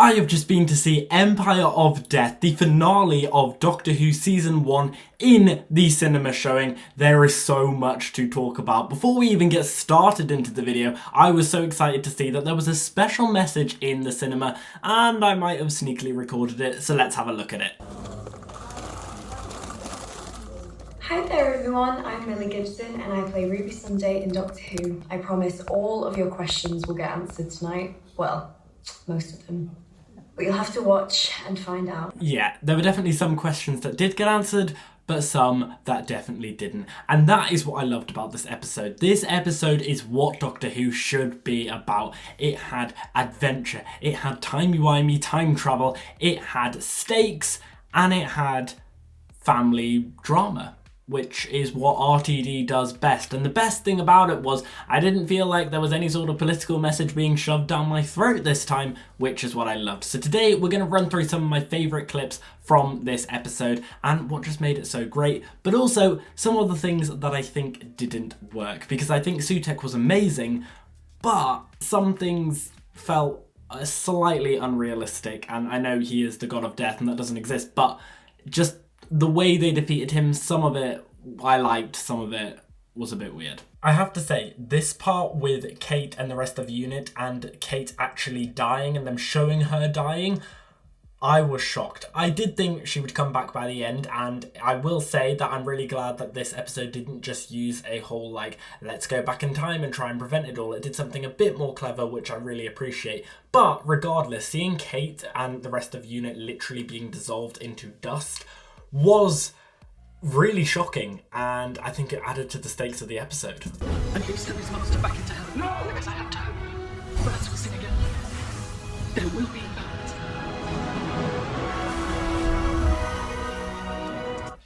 I have just been to see Empire of Death, the finale of Doctor Who Season 1 in the cinema showing. There is so much to talk about. Before we even get started into the video, I was so excited to see that there was a special message in the cinema and I might have sneakily recorded it, so let's have a look at it. Hi there everyone, I'm Millie Gibson and I play Ruby Sunday in Doctor Who. I promise all of your questions will get answered tonight. Well, most of them. But you'll have to watch and find out. Yeah, there were definitely some questions that did get answered, but some that definitely didn't. And that is what I loved about this episode. This episode is what Doctor Who should be about. It had adventure, it had timey-wimey time travel, it had stakes, and it had family drama, which is what RTD does best. And the best thing about it was I didn't feel like there was any sort of political message being shoved down my throat this time, which is what I loved. So today we're going to run through some of my favourite clips from this episode and what just made it so great, but also some of the things that I think didn't work, because I think Sutekh was amazing, but some things felt slightly unrealistic. And I know he is the god of death and that doesn't exist, but just the way they defeated him, some of it I liked, some of it was a bit weird. I have to say, this part with Kate and the rest of the unit and Kate actually dying and them showing her dying, I was shocked. I did think she would come back by the end, and I will say that I'm really glad that this episode didn't just use a whole like, let's go back in time and try and prevent it all. It did something a bit more clever, which I really appreciate. But regardless, seeing Kate and the rest of the unit literally being dissolved into dust was really shocking, and I think it added to the stakes of the episode. And you send this monster back into hell? No! Because I have to. Birds will sing again. There will be birds.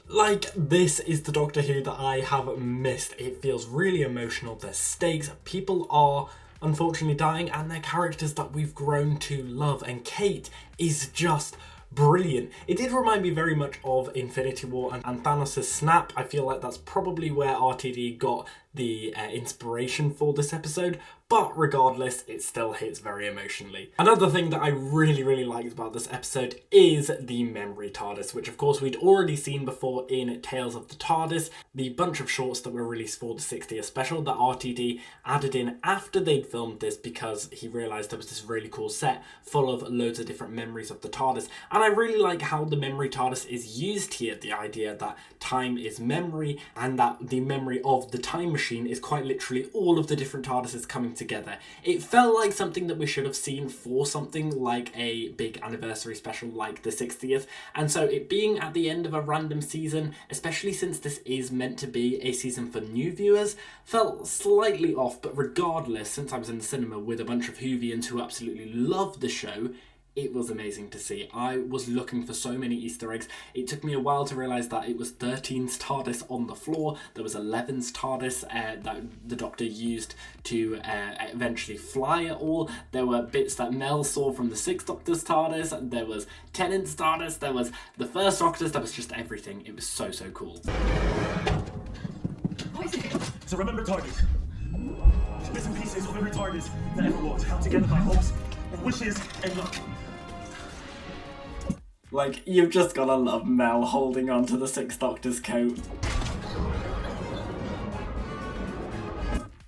Like, this is the Doctor Who that I have missed. It feels really emotional, there's stakes, people are unfortunately dying, and they're characters that we've grown to love, and Kate is just brilliant. It did remind me very much of Infinity War and Thanos' snap. I feel like that's probably where RTD got the inspiration for this episode, but regardless, it still hits very emotionally. Another thing that I really liked about this episode is the memory TARDIS, which of course we'd already seen before in Tales of the TARDIS, the bunch of shorts that were released for the 60th special that RTD added in after they'd filmed this, because he realised there was this really cool set full of loads of different memories of the TARDIS. And I really like how the memory TARDIS is used here, the idea that time is memory and that the memory of the time machine is quite literally all of the different TARDISes coming together. It felt like something that we should have seen for something like a big anniversary special like the 60th, and so it being at the end of a random season, especially since this is meant to be a season for new viewers, felt slightly off. But regardless, since I was in the cinema with a bunch of Whovians who absolutely loved the show, it was amazing to see. I was looking for so many Easter eggs. It took me a while to realise that it was 13's TARDIS on the floor. There was 11's TARDIS that the Doctor used to eventually fly it all. There were bits that Mel saw from the 6th Doctor's TARDIS. There was Tennant's TARDIS. There was the 1st Doctor's. There was just everything. It was so cool. What is it? It's a remembered TARDIS. Bits and pieces of every TARDIS that ever walked, held together by hopes, wishes, and luck. Like, you've just gotta love Mel holding on to the 6th Doctor's coat.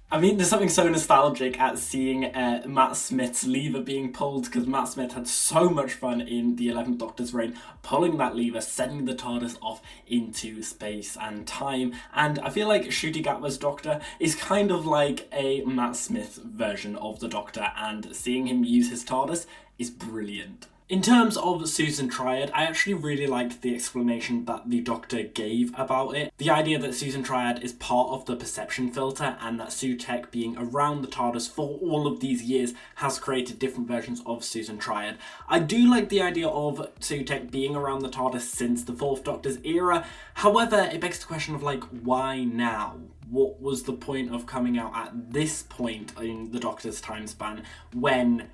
I mean, there's something so nostalgic at seeing Matt Smith's lever being pulled, because Matt Smith had so much fun in the 11th Doctor's reign, pulling that lever, sending the TARDIS off into space and time. And I feel like Ncuti Gatwa's Doctor is kind of like a Matt Smith version of the Doctor, and seeing him use his TARDIS is brilliant. In terms of Susan Triad, I actually really liked the explanation that the Doctor gave about it. The idea that Susan Triad is part of the perception filter, and that Sutekh being around the TARDIS for all of these years has created different versions of Susan Triad. I do like the idea of Sutekh being around the TARDIS since the 4th Doctor's era. However, it begs the question of like, why now? What was the point of coming out at this point in the Doctor's time span when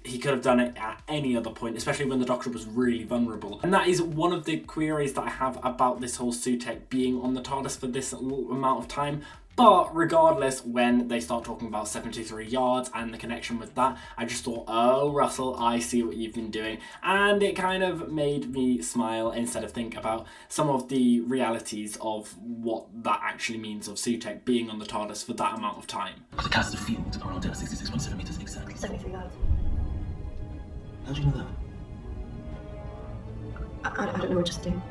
he could have done it at any other point, especially when the Doctor was really vulnerable? And that is one of the queries that I have about this whole Sutekh being on the TARDIS for this amount of time. But regardless, when they start talking about 73 yards and the connection with that, I just thought, oh, Russell, I see what you've been doing. And it kind of made me smile instead of think about some of the realities of what that actually means of Sutekh being on the TARDIS for that amount of time. The cast of field around 66.7 meters exactly. 73 yards. How'd you know that? I don't know, I just do.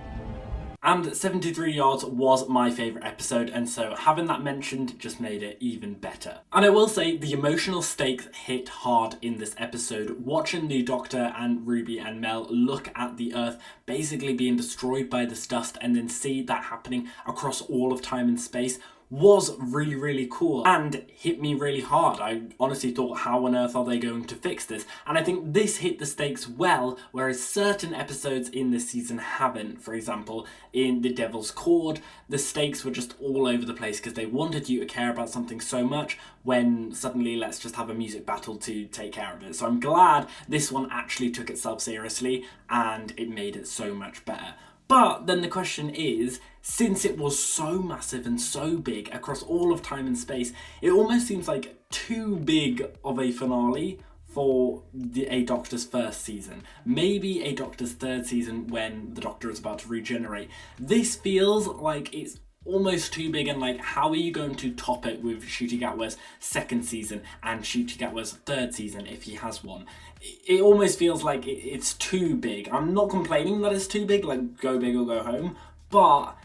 And 73 yards was my favourite episode, and so having that mentioned just made it even better. And I will say, the emotional stakes hit hard in this episode. Watching the Doctor and Ruby and Mel look at the Earth basically being destroyed by this dust and then see that happening across all of time and space was really, really cool and hit me really hard. I honestly thought, how on earth are they going to fix this? And I think this hit the stakes well, whereas certain episodes in this season haven't. For example, in The Devil's Cord, the stakes were just all over the place because they wanted you to care about something so much when suddenly let's just have a music battle to take care of it. So I'm glad this one actually took itself seriously and it made it so much better. But then the question is, since it was so massive and so big across all of time and space, it almost seems like too big of a finale for a Doctor's first season. Maybe a Doctor's third season when the Doctor is about to regenerate. This feels like it's almost too big, and like, how are you going to top it with Ncuti Gatwa's second season and Ncuti Gatwa's third season if he has one? It almost feels like it's too big. I'm not complaining that it's too big, like go big or go home, but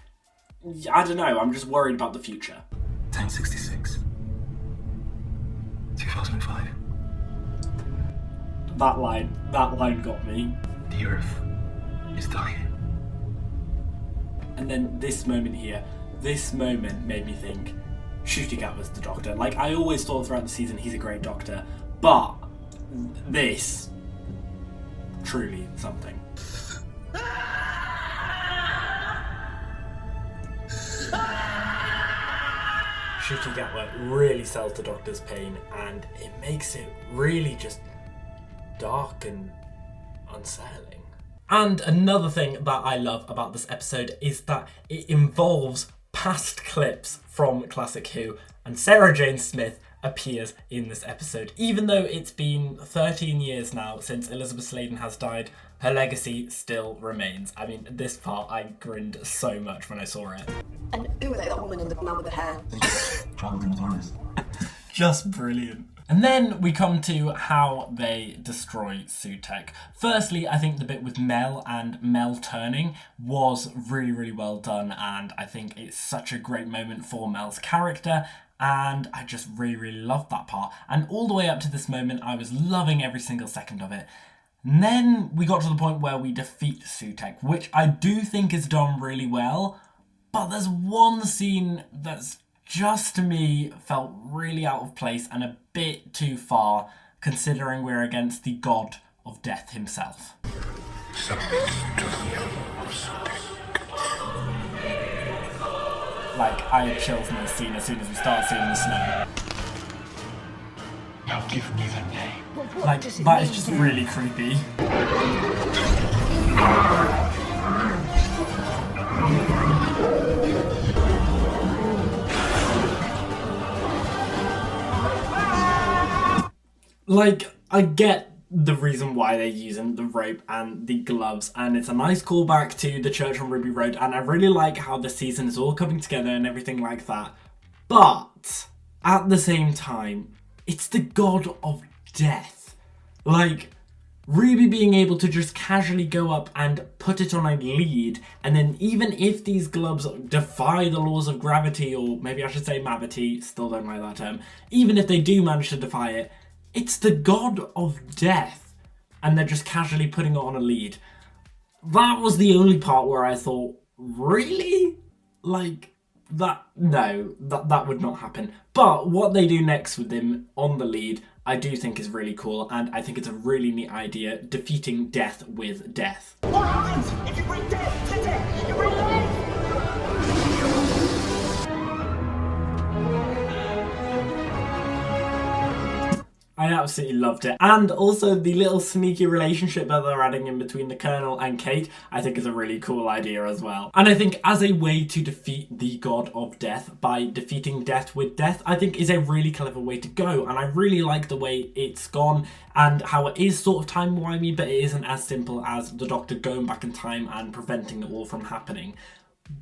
I don't know, I'm just worried about the future. 1066. 2005. That line got me. The Earth is dying. And then this moment here, this moment made me think, Ncuti Gatwa's the Doctor. Like, I always thought throughout the season he's a great Doctor, but this, truly something. Ncuti Gatwa really sells the Doctor's pain, and it makes it really just dark and unsettling. And another thing that I love about this episode is that it involves past clips from Classic Who, and Sarah Jane Smith appears in this episode. Even though it's been 13 years now since Elizabeth Sladen has died, her legacy still remains. I mean, this part, I grinned so much when I saw it. And who are they, that woman and the man with the hair? Traveled in the TARDIS. Just brilliant. And then we come to how they destroy Sutekh. Firstly, I think the bit with Mel and Mel turning was really, really well done, and I think it's such a great moment for Mel's character, and I just really, really loved that part. And all the way up to this moment, I was loving every single second of it. And then we got to the point where we defeat Sutekh, which I do think is done really well, but there's one scene that's just to me felt really out of place and a bit too far, considering we're against the god of death himself. Like, I had chills in this scene as soon as we start seeing the snow. Now give me the name. Like, that is just really creepy. Like, I get the reason why they're using the rope and the gloves, and it's a nice callback to the Church on Ruby Road, and I really like how the season is all coming together and everything like that. But at the same time, it's the god of death. Like, Ruby being able to just casually go up and put it on a lead, and then even if these gloves defy the laws of gravity, or maybe I should say mavity, still don't like that term, even if they do manage to defy it, it's the god of death, and they're just casually putting it on a lead. That was the only part where I thought, really? Like, that would not happen. But what they do next with him on the lead, I do think is really cool, and I think it's a really neat idea, defeating death with death. What happens if you bring death to death? You bring life! I absolutely loved it. And also the little sneaky relationship that they're adding in between the Colonel and Kate, I think is a really cool idea as well. And I think as a way to defeat the god of death by defeating death with death, I think is a really clever way to go. And I really like the way it's gone and how it is sort of time-wimey, but it isn't as simple as the Doctor going back in time and preventing it all from happening.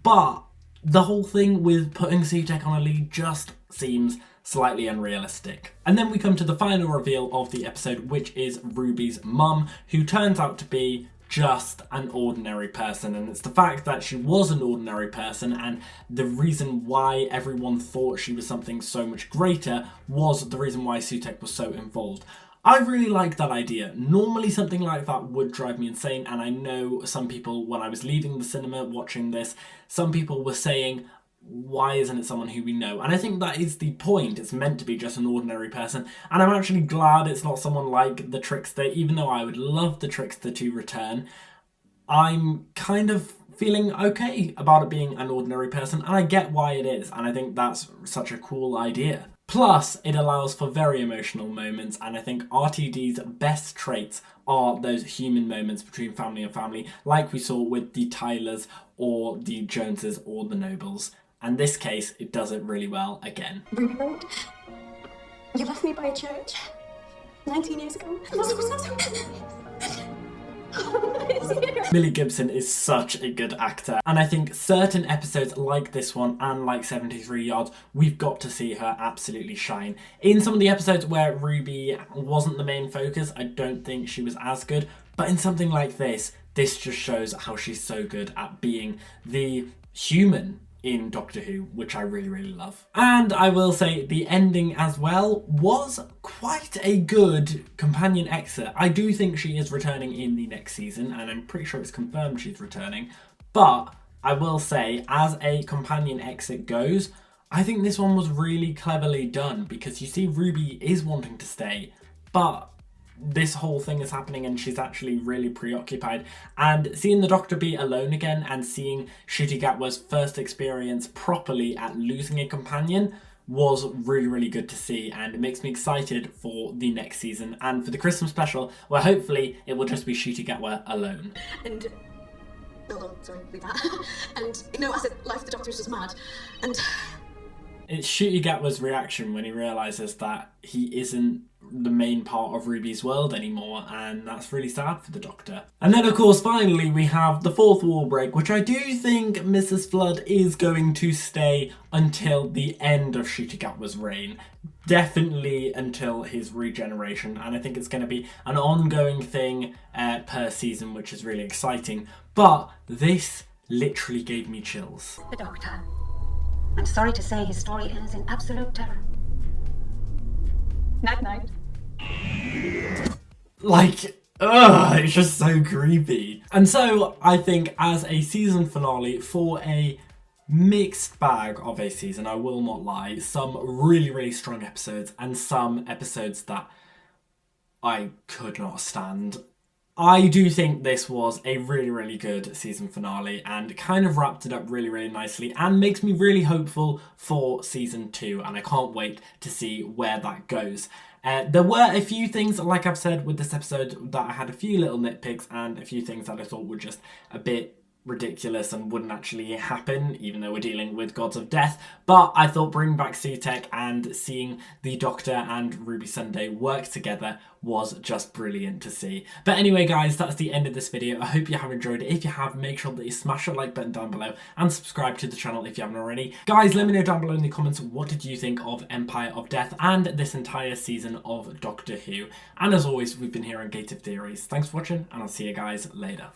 But the whole thing with putting Sutekh on a lead just seems slightly unrealistic. And then we come to the final reveal of the episode, which is Ruby's mum, who turns out to be just an ordinary person. And it's the fact that she was an ordinary person, and the reason why everyone thought she was something so much greater was the reason why Sutekh was so involved. I really like that idea. Normally something like that would drive me insane, and I know some people, when I was leaving the cinema watching this, some people were saying, why isn't it someone who we know? And I think that is the point. It's meant to be just an ordinary person. And I'm actually glad it's not someone like the Trickster, even though I would love the Trickster to return. I'm kind of feeling okay about it being an ordinary person, and I get why it is. And I think that's such a cool idea. Plus, it allows for very emotional moments, and I think RTD's best traits are those human moments between family and family, like we saw with the Tylers or the Joneses or the Nobles. And this case, it does it really well again. Ruby Road, you left me by a church 19 years ago. Millie Gibson is such a good actor, and I think certain episodes like this one and like 73 Yards, we've got to see her absolutely shine. In some of the episodes where Ruby wasn't the main focus, I don't think she was as good, but in something like this just shows how she's so good at being the human in Doctor Who, which I really, really love. And I will say the ending as well was quite a good companion exit. I do think she is returning in the next season, and I'm pretty sure it's confirmed she's returning. But I will say, as a companion exit goes, I think this one was really cleverly done, because you see Ruby is wanting to stay, but this whole thing is happening and she's actually really preoccupied, and seeing the Doctor be alone again and seeing Ncuti Gatwa's first experience properly at losing a companion was really, really good to see, and it makes me excited for the next season and for the Christmas special, where hopefully it will just be Ncuti Gatwa alone. And hold on, sorry, leave that. And as a life, the Doctor was just mad. And it's Ncuti Gatwa's reaction when he realises that he isn't the main part of Ruby's world anymore, and that's really sad for the Doctor. And then of course finally we have the fourth wall break, which I do think Mrs. Flood is going to stay until the end of Ncuti Gatwa's reign. Definitely until his regeneration, and I think it's going to be an ongoing thing per season, which is really exciting. But this literally gave me chills. The Doctor. I'm sorry to say his story ends in absolute terror. Night night. Like, ugh, it's just so creepy. And so I think as a season finale for a mixed bag of a season, I will not lie, some really, really strong episodes and some episodes that I could not stand. I do think this was a really, really good season finale and kind of wrapped it up really, really nicely and makes me really hopeful for season 2, and I can't wait to see where that goes. There were a few things, like I've said with this episode, that I had a few little nitpicks and a few things that I thought were just a bit ridiculous and wouldn't actually happen, even though we're dealing with gods of death. But I thought bringing back Sutekh and seeing the Doctor and Ruby Sunday work together was just brilliant to see. But anyway guys, that's the end of this video. I hope you have enjoyed it. If you have, make sure that you smash the like button down below and subscribe to the channel if you haven't already. Guys, let me know down below in the comments, what did you think of Empire of Death and this entire season of Doctor Who? And as always, we've been here on Gate of Theories. Thanks for watching, and I'll see you guys later.